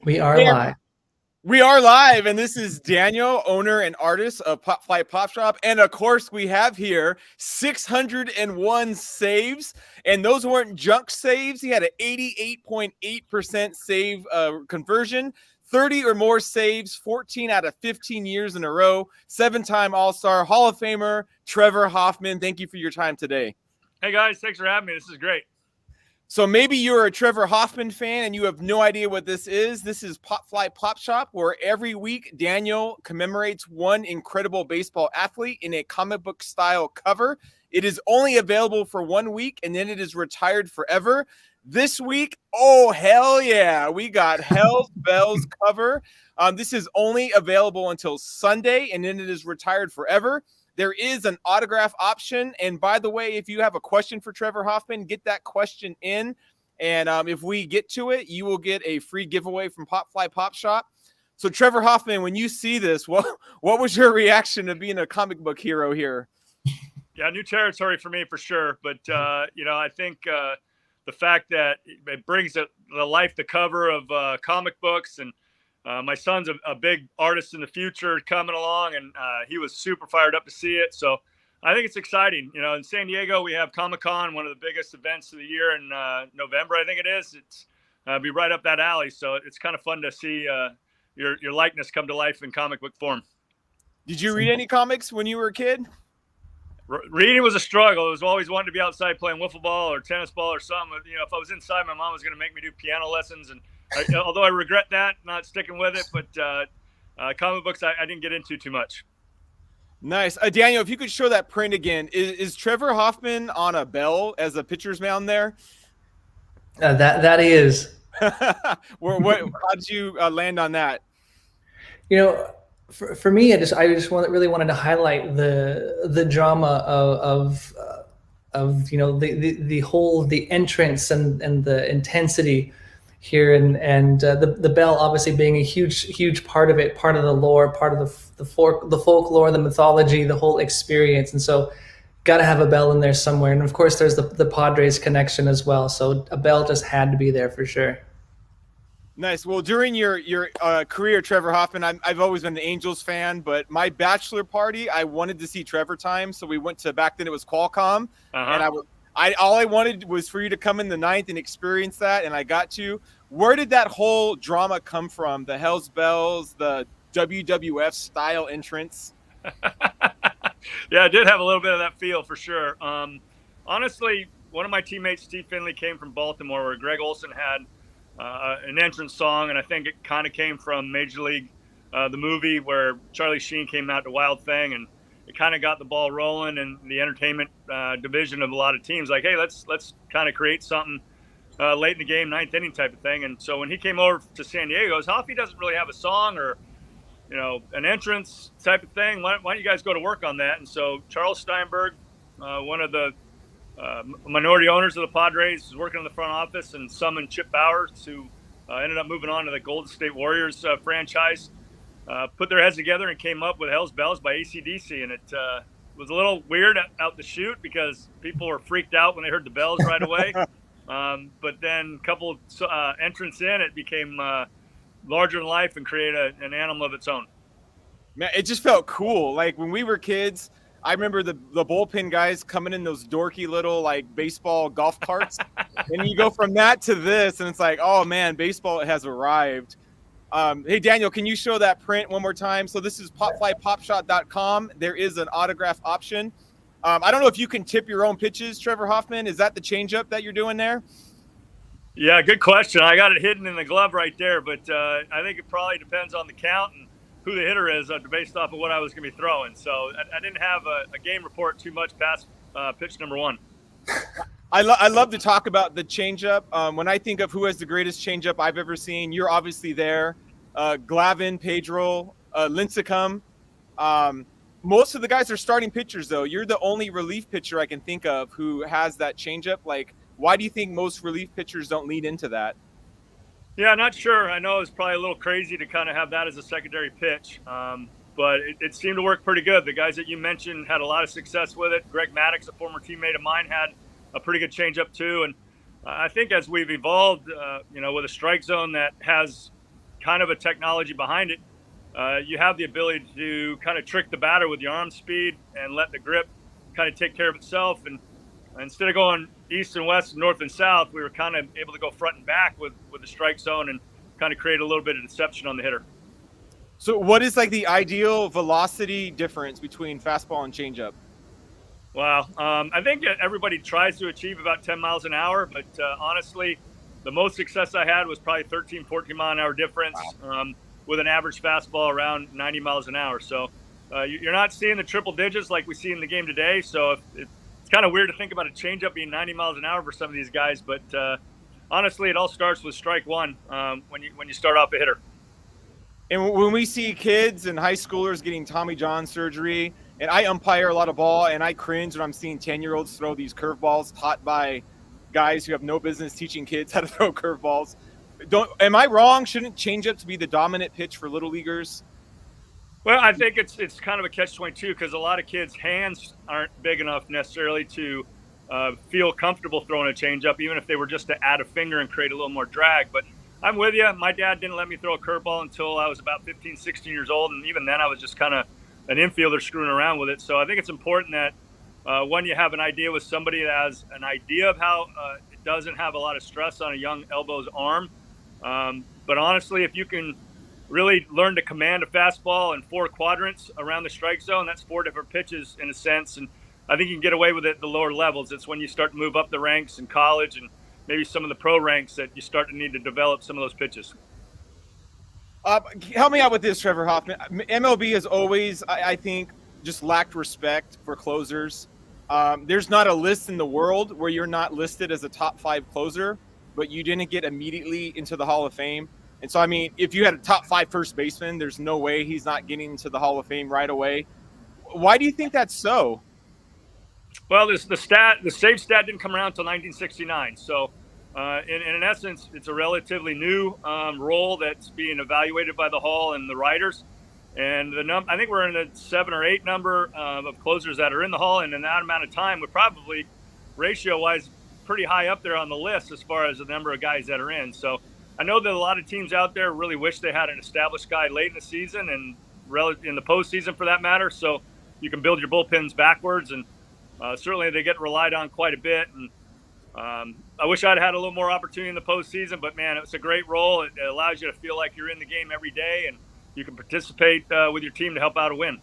We are Hey, live. we are live, and this is Daniel, owner and artist of Pop Fly Pop Shop. And of course, we have here 601 saves, and those weren't junk saves. He had an 88.8% save conversion, 30 or more saves, 14 out of 15 years in a row, 7-time All Star, Hall of Famer, Trevor Hoffman. Thank you for your time today. Hey guys, thanks for having me. This is great. So maybe you're a Trevor Hoffman fan and you have no idea what this is. This is Pop Fly Pop Shop, where every week Daniel commemorates one incredible baseball athlete in a comic book style cover. It is only available for 1 week and then it is retired forever. This week, oh hell yeah, we got Hell's Bells cover. This is only available until Sunday and then it is retired forever. There is an autograph option. And by the way, if you have a question for Trevor Hoffman, get that question in. And if we get to it, you will get a free giveaway from Pop Fly Pop Shop. So Trevor Hoffman, when you see this, what was your reaction to being a comic book hero here? Yeah, new territory for me for sure. But, I think the fact that it brings to life the cover of comic books, and my son's a big artist in the future coming along, and he was super fired up to see it. So I think it's exciting. You know, in San Diego, we have Comic-Con, one of the biggest events of the year in November, I think it is. It's be right up that alley. So it's kind of fun to see your likeness come to life in comic book form. Did you read any comics when you were a kid? Reading was a struggle. It was always wanting to be outside playing wiffle ball or tennis ball or something. You know, if I was inside, my mom was going to make me do piano lessons. And although I regret that, not sticking with it, but comic books I didn't get into too much. Nice. Daniel, if you could show that print again, is Trevor Hoffman on a bell as a pitcher's mound there? That is. How did you land on that? You know, for me, I just really wanted to highlight the drama of the entrance and the intensity here, and the bell obviously being a huge part of it, part of the lore, part of the folklore, the mythology, the whole experience. And so got to have a bell in there somewhere. And of course there's the Padres connection as well, so a bell just had to be there for sure. Nice. Well, during your career, Trevor Hoffman, I've always been an Angels fan, but my bachelor party, I wanted to see Trevor time, so we went to, back then it was Qualcomm, and all I wanted was for you to come in the ninth and experience that, and I got to. Where did that whole drama come from? The Hell's Bells, the WWF style entrance? Yeah, I did have a little bit of that feel for sure. Honestly, one of my teammates, Steve Finley, came from Baltimore, where Greg Olson had an entrance song, and I think it kind of came from Major League, the movie where Charlie Sheen came out to Wild Thing, and it kind of got the ball rolling, and the entertainment division of a lot of teams like, hey, let's kind of create something late in the game, ninth inning type of thing. And so when he came over to San Diego, goes, Hoffy doesn't really have a song or an entrance type of thing. Why don't you guys go to work on that? And so Charles Steinberg, one of the minority owners of the Padres, was working in the front office and summoned Chip Bowers, who ended up moving on to the Golden State Warriors franchise, put their heads together and came up with Hell's Bells by AC/DC. And it was a little weird out the chute because people were freaked out when they heard the bells right away. But then a couple entrants in, it became larger than life and created an animal of its own. Man, it just felt cool. Like when we were kids, I remember the bullpen guys coming in those dorky little like baseball golf carts. And you go from that to this, and it's like, oh man, baseball has arrived. Hey, Daniel, can you show that print one more time? So this is popflypopshot.com. There is an autograph option. I don't know if you can tip your own pitches, Trevor Hoffman. Is that the changeup that you're doing there? Yeah, good question. I got it hidden in the glove right there, but I think it probably depends on the count and who the hitter is based off of what I was going to be throwing. So I didn't have a game report too much past pitch number one. I love to talk about the changeup. When I think of who has the greatest changeup I've ever seen, you're obviously there. Glavin, Pedro, Lincecum. Most of the guys are starting pitchers, though. You're the only relief pitcher I can think of who has that changeup. Like, why do you think most relief pitchers don't lead into that? Yeah, not sure. I know it's probably a little crazy to kind of have that as a secondary pitch, but it seemed to work pretty good. The guys that you mentioned had a lot of success with it. Greg Maddux, a former teammate of mine, had a pretty good changeup too. And I think as we've evolved, with a strike zone that has kind of a technology behind it, you have the ability to kind of trick the batter with your arm speed and let the grip kind of take care of itself. And instead of going east and west, north and south, we were kind of able to go front and back with the strike zone and kind of create a little bit of deception on the hitter. So what is like the ideal velocity difference between fastball and changeup? Wow. I think everybody tries to achieve about 10 miles an hour, but honestly, the most success I had was probably 13, 14 mile an hour difference. Wow. With an average fastball around 90 miles an hour. So you're not seeing the triple digits like we see in the game today. So it's kind of weird to think about a changeup being 90 miles an hour for some of these guys. But honestly, it all starts with strike one when you start off a hitter. And when we see kids and high schoolers getting Tommy John surgery, and I umpire a lot of ball, and I cringe when I'm seeing 10-year-olds throw these curveballs taught by guys who have no business teaching kids how to throw curveballs. Am I wrong? Shouldn't changeups be the dominant pitch for little leaguers? Well, I think it's kind of a catch-22 because a lot of kids' hands aren't big enough necessarily to feel comfortable throwing a changeup, even if they were just to add a finger and create a little more drag. But I'm with you. My dad didn't let me throw a curveball until I was about 15, 16 years old, and even then I was just kind of an infielder screwing around with it. So I think it's important that when you have an idea with somebody that has an idea of how it doesn't have a lot of stress on a young elbow's arm. But honestly, if you can really learn to command a fastball in 4 quadrants around the strike zone, that's 4 different pitches in a sense. And I think you can get away with it at the lower levels. It's when you start to move up the ranks in college and maybe some of the pro ranks that you start to need to develop some of those pitches. Help me out with this, Trevor Hoffman. MLB has always, I think, just lacked respect for closers. There's not a list in the world where you're not listed as a top 5 closer, but you didn't get immediately into the Hall of Fame. And so, I mean, if you had a top 5 first baseman, there's no way he's not getting into the Hall of Fame right away. Why do you think that's so? Well, the save stat didn't come around until 1969. So, in essence, it's a relatively new role that's being evaluated by the Hall and the writers. And I think we're in the 7 or 8 number of closers that are in the Hall, and in that amount of time would probably, ratio-wise, pretty high up there on the list as far as the number of guys that are in. So I know that a lot of teams out there really wish they had an established guy late in the season and in the postseason for that matter. So you can build your bullpens backwards, and certainly they get relied on quite a bit. And I wish I'd had a little more opportunity in the postseason, but man, it's a great role. It allows you to feel like you're in the game every day, and you can participate with your team to help out a win.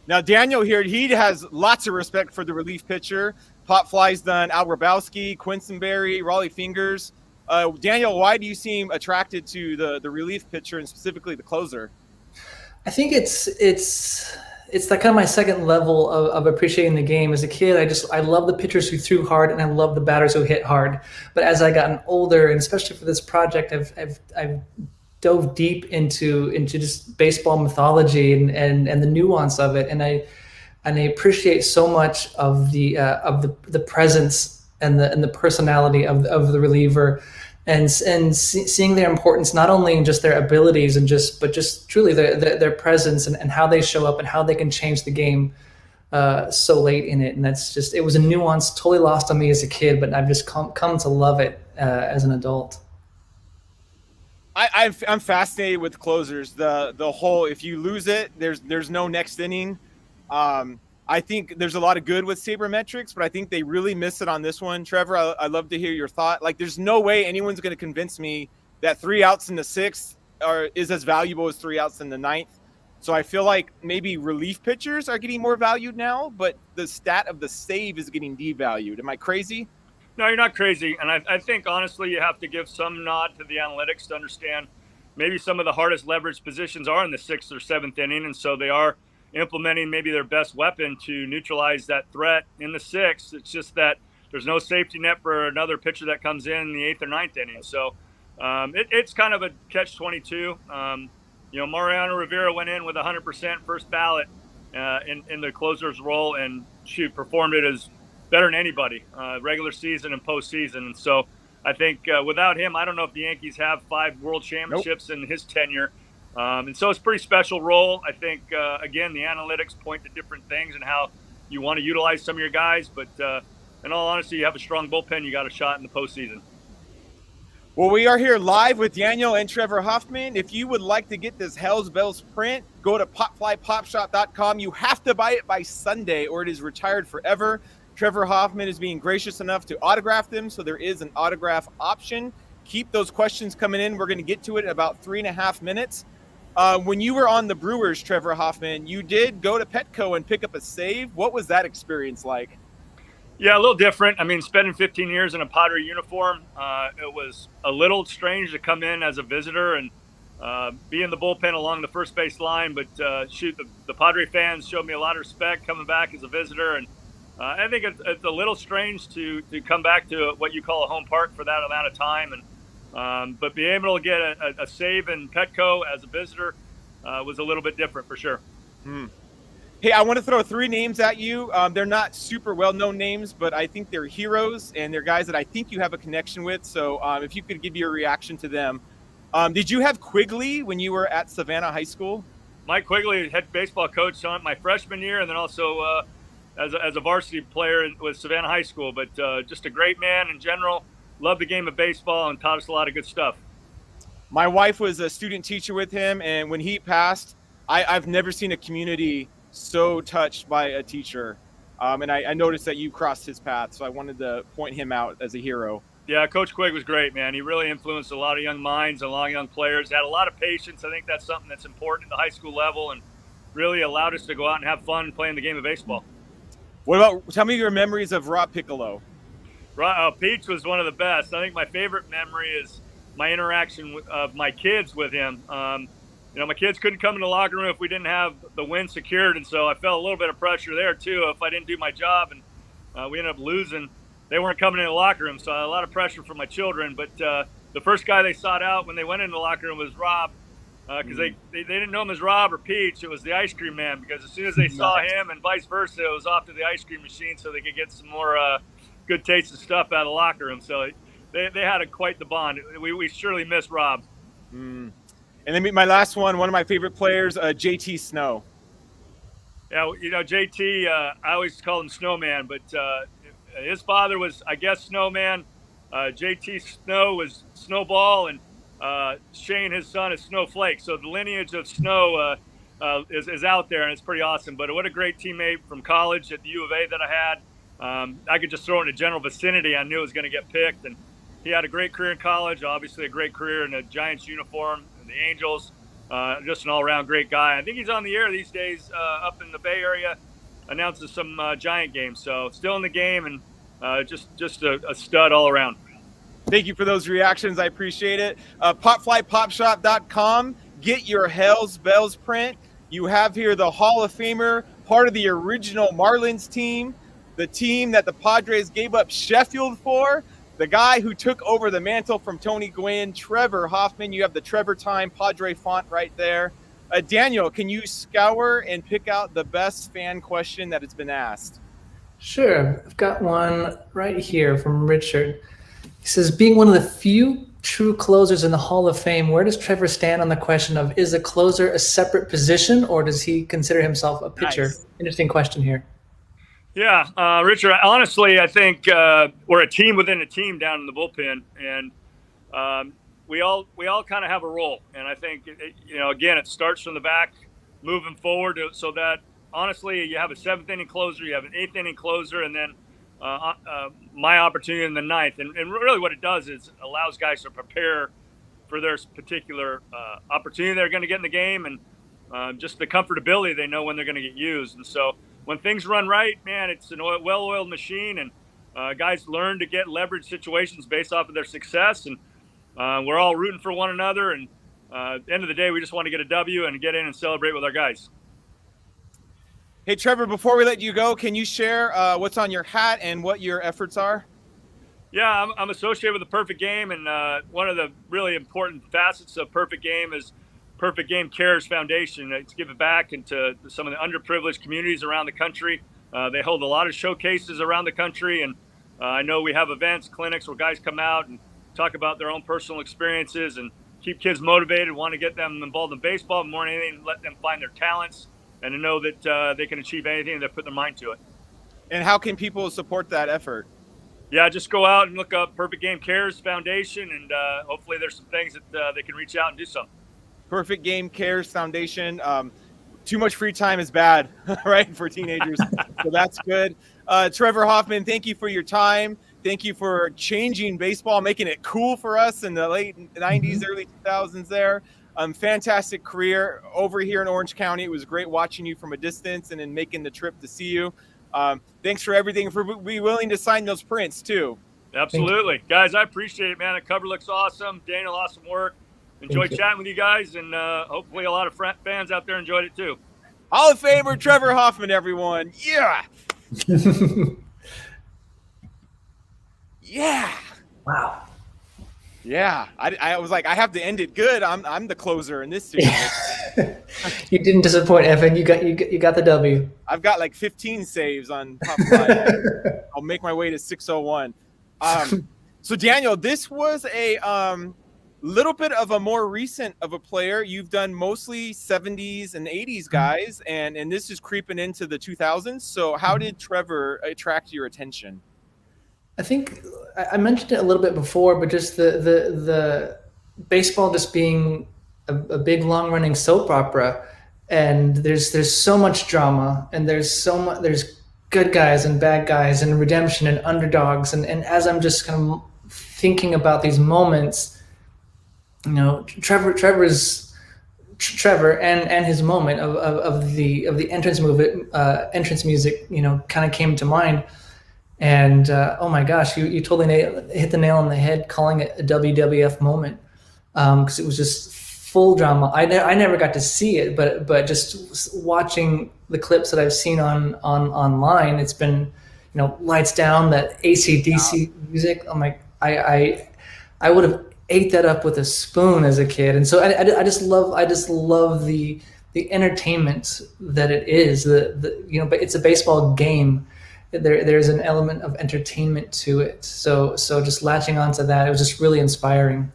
Now, Daniel here, he has lots of respect for the relief pitcher. Pop Fly's done Al Grabowski, Quinsonberry, Raleigh Fingers. Daniel, why do you seem attracted to the relief pitcher and specifically the closer? I think it's that kind of my second level of appreciating the game. As a kid, I love the pitchers who threw hard, and I love the batters who hit hard. But as I gotten older, and especially for this project, I've dove deep into just baseball mythology and the nuance of it, and I appreciate so much of the presence and the personality of the reliever, and seeing their importance not only in just their abilities but just truly their presence and how they show up and how they can change the game so late in it. And it was a nuance totally lost on me as a kid, but I've just come to love it as an adult. I'm fascinated with closers. The whole, if you lose it, there's no next inning. I think there's a lot of good with sabermetrics, but I think they really miss it on this one. Trevor, I'd love to hear your thought. Like, there's no way anyone's going to convince me that 3 outs in the 6th is as valuable as 3 outs in the 9th. So I feel like maybe relief pitchers are getting more valued now, but the stat of the save is getting devalued. Am I crazy? No, you're not crazy. And I think, honestly, you have to give some nod to the analytics to understand maybe some of the hardest leverage positions are in the 6th or 7th inning. And so they are implementing maybe their best weapon to neutralize that threat in the 6th. It's just that there's no safety net for another pitcher that comes in the 8th or 9th inning. So it's kind of a catch-22. Mariano Rivera went in with 100% first ballot in the closer's role and performed it as better than anybody, regular season and postseason. And so I think without him, I don't know if the Yankees have 5 world championships in his tenure. And so it's a pretty special role. I think, again, the analytics point to different things and how you want to utilize some of your guys. But in all honesty, you have a strong bullpen, you got a shot in the postseason. Well, we are here live with Daniel and Trevor Hoffman. If you would like to get this Hell's Bells print, go to popflypopshop.com. You have to buy it by Sunday or it is retired forever. Trevor Hoffman is being gracious enough to autograph them, so there is an autograph option. Keep those questions coming in. We're going to get to it in about 3.5 minutes. When you were on the Brewers, Trevor Hoffman, you did go to Petco and pick up a save. What was that experience like? Yeah, a little different. I mean, spending 15 years in a Padre uniform, it was a little strange to come in as a visitor and be in the bullpen along the first base line. But the Padre fans showed me a lot of respect coming back as a visitor. And I think it's a little strange to come back to what you call a home park for that amount of time. And but being able to get a save in Petco as a visitor was a little bit different for sure. Hey, I want to throw 3 names at you. They're not super well-known names, but I think they're heroes, and they're guys that I think you have a connection with. So if you could give your reaction to them. Did you have Quigley when you were at Savannah High School? Mike Quigley, head baseball coach on my freshman year, and then also as a varsity player with Savannah High School. But just a great man in general. Loved the game of baseball and taught us a lot of good stuff. My wife was a student teacher with him, and when he passed, I've never seen a community so touched by a teacher. And I noticed that you crossed his path, so I wanted to point him out as a hero. Yeah, Coach Quigg was great, man. He really influenced a lot of young minds and a lot of young players. Had a lot of patience. I think that's something that's important at the high school level and really allowed us to go out and have fun playing the game of baseball. Tell me your memories of Rob Piccolo. Peach was one of the best. I think my favorite memory is my interaction of my kids with him. My kids couldn't come in the locker room if we didn't have the win secured, and so I felt a little bit of pressure there too. If I didn't do my job and we ended up losing, they weren't coming in the locker room, so I had a lot of pressure from my children. But the first guy they sought out when they went in the locker room was Rob, because they didn't know him as Rob or Peach. It was the ice cream man, because as soon as they saw him and vice versa, it was off to the ice cream machine so they could get some more good tasting stuff out of the locker room. So they had quite the bond. We surely miss Rob. And then my last one of my favorite players, JT Snow. Yeah, JT, I always call him Snowman, but his father was, I guess, Snowman. JT Snow was Snowball, and Shane, his son, is Snowflake. So the lineage of Snow is out there, and it's pretty awesome. But what a great teammate from college at the U of A that I had. I could just throw in a general vicinity. I knew it was going to get picked, and he had a great career in college, obviously a great career in a Giants uniform, and the Angels. Just an all-around great guy. I think he's on the air these days up in the Bay Area, announces some Giant games. So still in the game, and just a stud all around. Thank you for those reactions. I appreciate it. Popflypopshop.com. Get your Hell's Bells print. You have here the Hall of Famer, part of the original Marlins team, the team that the Padres gave up Sheffield for. The guy who took over the mantle from Tony Gwynn, Trevor Hoffman. You have the Trevor Time Padre font right there. Daniel, can you scour and pick out the best fan question that has been asked? Sure. I've got one right here from Richard. He says, being one of the few true closers in the Hall of Fame, where does Trevor stand on the question of, is a closer a separate position, or does he consider himself a pitcher? Nice. Interesting question here. Yeah, Richard, honestly, I think we're a team within a team down in the bullpen, and we all kind of have a role. And I think, again, it starts from the back moving forward so that, honestly, you have a 7th inning closer, you have an 8th inning closer, and then my opportunity in the 9th. And really what it does is allows guys to prepare for their particular opportunity they're going to get in the game, and just the comfortability they know when they're going to get used. And so when things run right, man, it's a well-oiled machine, and guys learn to get leverage situations based off of their success, and we're all rooting for one another. And at the end of the day, we just want to get a W and get in and celebrate with our guys. Hey, Trevor, before we let you go, can you share what's on your hat and what your efforts are? Yeah, I'm associated with the Perfect Game, and one of the really important facets of Perfect Game is Perfect Game Cares Foundation. To give it back into some of the underprivileged communities around the country. They hold a lot of showcases around the country, and I know we have events, clinics where guys come out and talk about their own personal experiences and keep kids motivated, want to get them involved in baseball, more than anything, let them find their talents and to know that they can achieve anything they put their mind to it. And how can people support that effort? Yeah, just go out and look up Perfect Game Cares Foundation, and hopefully there's some things that they can reach out and do something. Perfect Game Cares Foundation. Too much free time is bad, right, for teenagers. So that's good. Trevor Hoffman, thank you for your time. Thank you for changing baseball, making it cool for us in the late 90s, early 2000s there. Fantastic career over here in Orange County. It was great watching you from a distance and then making the trip to see you. Thanks for everything, for being willing to sign those prints too. Absolutely. Guys, I appreciate it, man. The cover looks awesome. Daniel, awesome work. Enjoyed chatting with you guys, and hopefully a lot of fans out there enjoyed it too. Hall of Famer Trevor Hoffman, everyone. Yeah. Yeah. Wow. Yeah. I was like, I have to end it good. I'm the closer in this series. You didn't disappoint, Evan. You got the W. I've got like 15 saves on Pop Fly. I'll make my way to 601. So Daniel, this was a little bit of a more recent of a player. You've done mostly 70s and 80s guys, and this is creeping into the 2000s. So how did Trevor attract your attention? I think I mentioned it a little bit before, but just the baseball just being a big long running soap opera, and there's so much drama, and there's good guys and bad guys and redemption and underdogs, and as I'm just kind of thinking about these moments, you know, Trevor and his moment of the entrance music, you know, kind of came to mind. And oh my gosh, you totally hit the nail on the head calling it a WWF moment, because it was just full drama. I never got to see it, but just watching the clips that I've seen online, it's been, you know, lights down, that AC/DC music. I'm like, I would have ate that up with a spoon as a kid, and so I just love the entertainment that it is. The you know, but it's a baseball game. There's an element of entertainment to it. So just latching onto that, it was just really inspiring.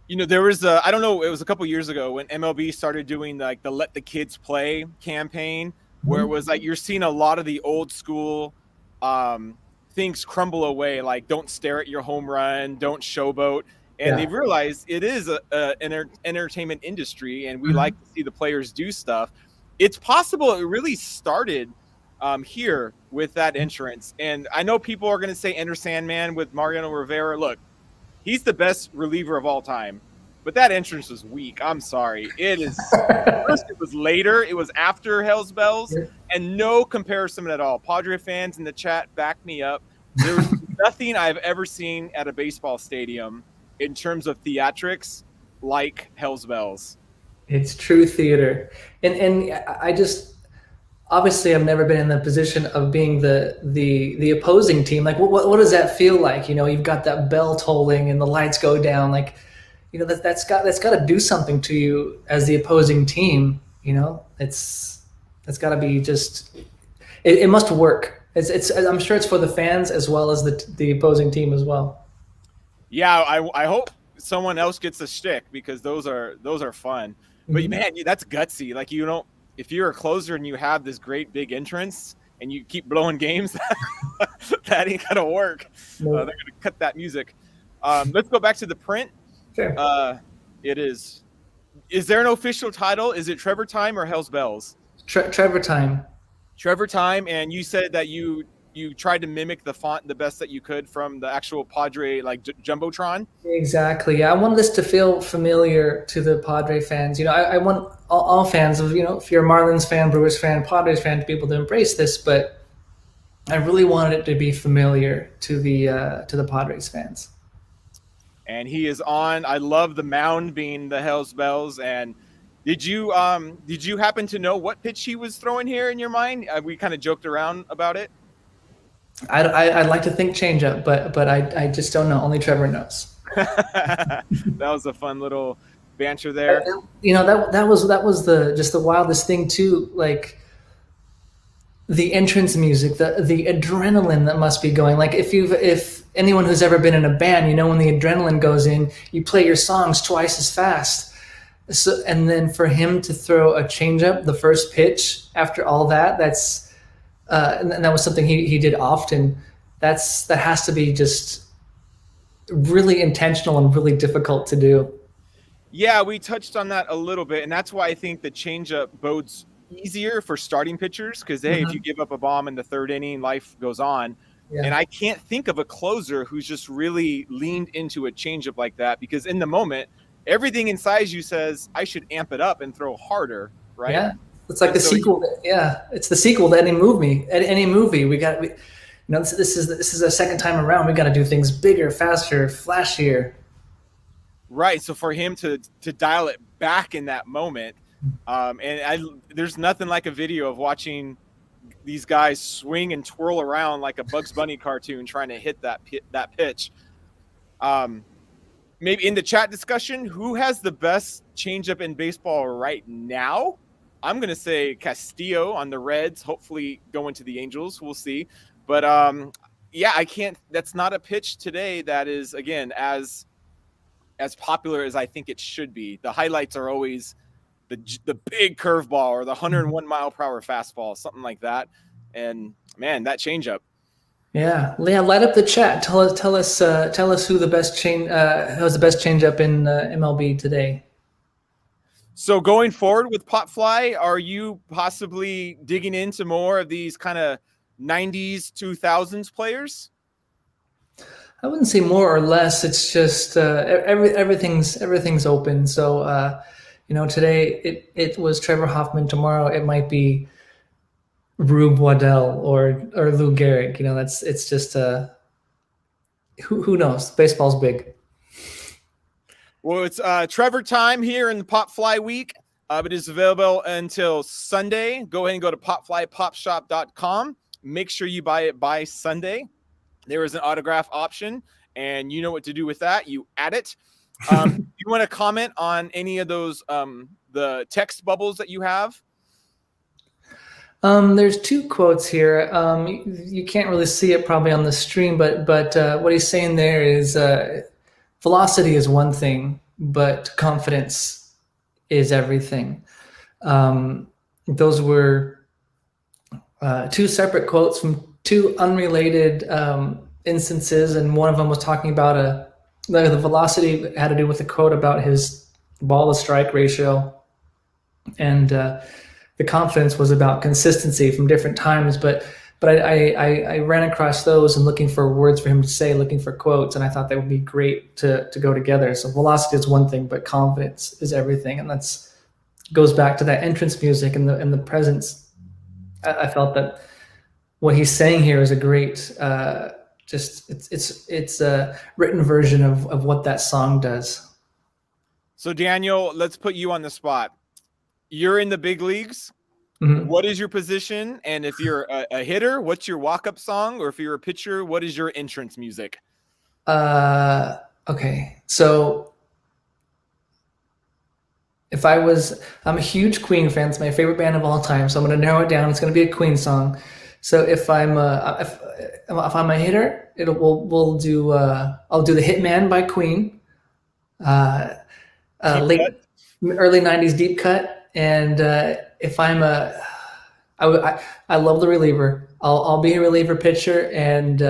You know, there was I don't know, it was a couple years ago when MLB started doing like the Let the Kids Play campaign, where it was like you're seeing a lot of the old school things crumble away, like don't stare at your home run, don't showboat. And they've realized it is an entertainment industry, and we like to see the players do stuff. It's possible it really started here with that entrance. And I know people are going to say Enter Sandman with Mariano Rivera. Look, he's the best reliever of all time, but that entrance was weak. I'm sorry. It is. First, it was later. It was after Hell's Bells, and no comparison at all. Padre fans in the chat back me up. There was nothing I've ever seen at a baseball stadium in terms of theatrics like Hell's Bells. It's true theater, and I just. Obviously, I've never been in the position of being the opposing team. Like, what does that feel like? You know, you've got that bell tolling and the lights go down. Like, you know, that's got to do something to you as the opposing team. You know, that's got to be just. It must work. It's. I'm sure it's for the fans as well as the opposing team as well. Yeah, I hope someone else gets a shtick, because those are fun. But man, that's gutsy. Like, you don't. If you're a closer and you have this great big entrance and you keep blowing games, that ain't gonna work. No. They're gonna cut that music. Let's go back to the print. Sure. It is. Is there an official title? Is it Trevor Time or Hell's Bells? Trevor Time. Trevor Time, and you said that you tried to mimic the font the best that you could from the actual Padre, like Jumbotron. Exactly. Yeah, I wanted this to feel familiar to the Padre fans. You know, I want all fans of, you know, if you're a Marlins fan, Brewers fan, Padres fan, to be able to embrace this, but I really wanted it to be familiar to the Padres fans. And he is on. I love the mound being the Hell's Bells. And did you happen to know what pitch he was throwing here in your mind? We kind of joked around about it. I'd like to think changeup, but I just don't know. Only Trevor knows. That was a fun little banter there. You know, that was the wildest thing too. Like the entrance music, the adrenaline that must be going. Like if anyone who's ever been in a band, you know, when the adrenaline goes in, you play your songs twice as fast. So, and then for him to throw a changeup, the first pitch after all that, and that was something he did often. that has to be just really intentional and really difficult to do. Yeah, we touched on that a little bit, and that's why I think the changeup bodes easier for starting pitchers because, hey, if you give up a bomb in the third inning, life goes on. Yeah. And I can't think of a closer who's just really leaned into a changeup like that because in the moment, everything inside you says, I should amp it up and throw harder, right? Yeah, it's like sequel. It's the sequel to any movie. This is a second time around. We got to do things bigger, faster, flashier. Right. So for him to dial it back in that moment, there's nothing like a video of watching these guys swing and twirl around like a Bugs Bunny cartoon trying to hit that pitch. Maybe in the chat discussion, who has the best changeup in baseball right now? I'm going to say Castillo on the Reds, hopefully going to the Angels. We'll see. But I can't. That's not a pitch today that is, again, as popular as I think it should be. The highlights are always the big curveball or the 101 mile per hour fastball, something like that. And man, that changeup. Yeah, light up the chat. Tell us who the best has the best changeup in MLB today. So going forward with Popfly, are you possibly digging into more of these kind of 90s, 2000s players? I wouldn't say more or less. It's just everything's open. So today it was Trevor Hoffman. Tomorrow it might be Rube Waddell or Lou Gehrig. It's just who knows? Baseball's big. Well, it's Trevor time here in the Popfly week. It is available until Sunday. Go ahead and go to popflypopshop.com. Make sure you buy it by Sunday. There is an autograph option, and you know what to do with that. You add it. You want to comment on any of those the text bubbles that you have? There's two quotes here. You can't really see it probably on the stream, but what he's saying there is velocity is one thing, but confidence is everything. Those were two separate quotes from two unrelated instances, and one of them was talking about the velocity had to do with a quote about his ball to strike ratio, and the confidence was about consistency from different times. But I ran across those and looking for words for him to say, looking for quotes, and I thought that would be great to go together. So velocity is one thing, but confidence is everything, and that's goes back to that entrance music and the presence. I felt that what he's saying here is a great, it's a written version of what that song does. So Daniel, let's put you on the spot. You're in the big leagues. Mm-hmm. What is your position? And if you're a hitter, what's your walk-up song? Or if you're a pitcher, what is your entrance music? Okay. So I'm a huge Queen fan. It's my favorite band of all time. So I'm going to narrow it down. It's going to be a Queen song. So if I'm a hitter, I'll do the Hitman by Queen, early 90s deep cut. And if I'm I love the reliever. I'll be a reliever pitcher, and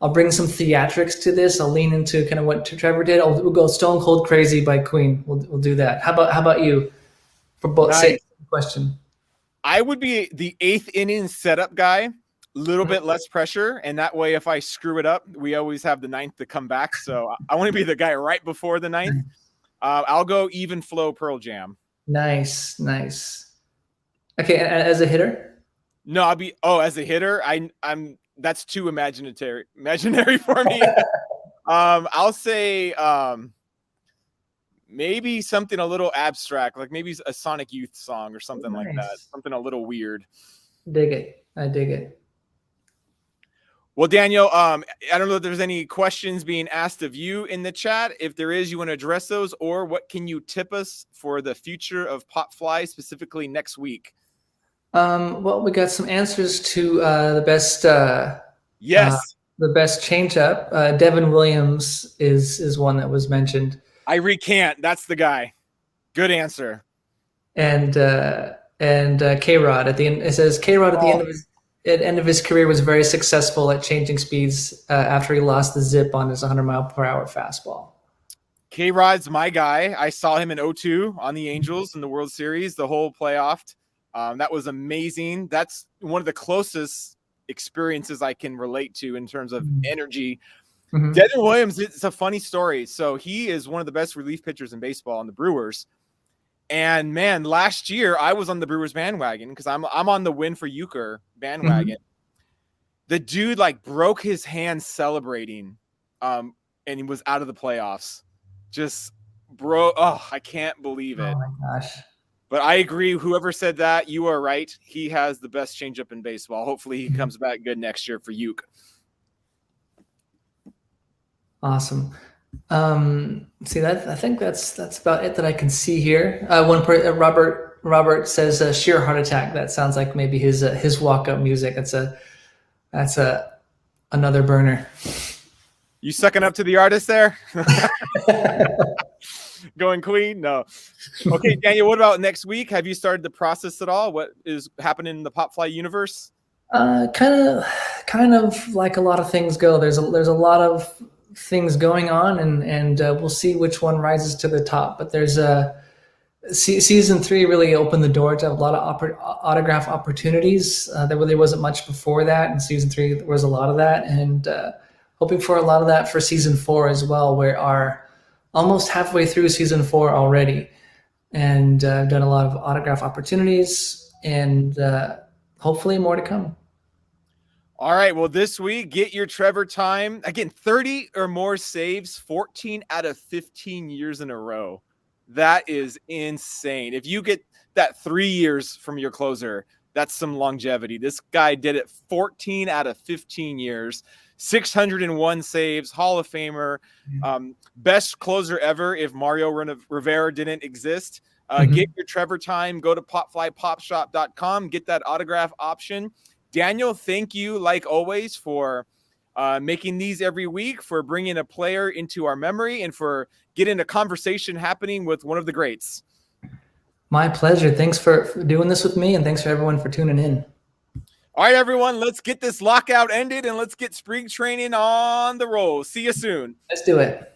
I'll bring some theatrics to this. I'll lean into kind of what Trevor did. We'll go Stone Cold Crazy by Queen. We'll do that. How about you? For both, same question. I would be the 8th inning setup guy, a little bit less pressure, and that way, if I screw it up, we always have the 9th to come back. So I want to be the guy right before the 9th. I'll go Even Flow Pearl Jam. Nice. Okay, as a hitter? No, I'll be as a hitter, I'm that's too imaginary for me. I'll say maybe something a little abstract, like maybe a Sonic Youth song or something like that. Something a little weird. Dig it. I dig it. Well, Daniel, I don't know if there's any questions being asked of you in the chat. If there is, you want to address those, or what can you tip us for the future of Popfly, specifically next week? Well, we got some answers to the best. Yes. The best changeup. Devin Williams is one that was mentioned. I recant. That's the guy. Good answer. And K-Rod at the end. It says K-Rod at the end of his. at the end of his career was very successful at changing speeds after he lost the zip on his 100-mile-per-hour fastball. K-Rod's my guy. I saw him in 02 on the Angels in the World Series, the whole playoff. That was amazing. That's one of the closest experiences I can relate to in terms of energy. Devin Williams, it's a funny story. So he is one of the best relief pitchers in baseball on the Brewers. And man, last year I was on the Brewers bandwagon because I'm on the win for Euchre bandwagon. The dude like broke his hand celebrating, and he was out of the playoffs. Just I can't believe it. Oh my gosh. But I agree. Whoever said that, you are right. He has the best changeup in baseball. Hopefully he comes back good next year for Euchre. Awesome. See that? I think that's about it that I can see here. Robert says sheer heart attack. That sounds like maybe his walk up music. That's another burner. You sucking up to the artist there? Going Queen? No. Okay, Daniel, what about next week? Have you started the process at all? What is happening in the Popfly universe? Kind of like a lot of things go. There's a lot of things going on, and we'll see which one rises to the top. But there's season 3 really opened the door to a lot of autograph opportunities. There really wasn't much before that, and season 3 there was a lot of that, and hoping for a lot of that for season 4 as well. We are almost halfway through season 4 already, and I've done a lot of autograph opportunities, and hopefully more to come. All right. Well, this week, get your Trevor time. Again, 30 or more saves, 14 out of 15 years in a row. That is insane. If you get that 3 years from your closer, that's some longevity. This guy did it 14 out of 15 years, 601 saves, Hall of Famer, best closer ever if Mario Rivera didn't exist. Get your Trevor time. Go to popflypopshop.com. Get that autograph option. Daniel, thank you, like always, for making these every week, for bringing a player into our memory, and for getting a conversation happening with one of the greats. My pleasure. Thanks for doing this with me, and thanks for everyone for tuning in. All right, everyone, let's get this lockout ended, and let's get spring training on the roll. See you soon. Let's do it.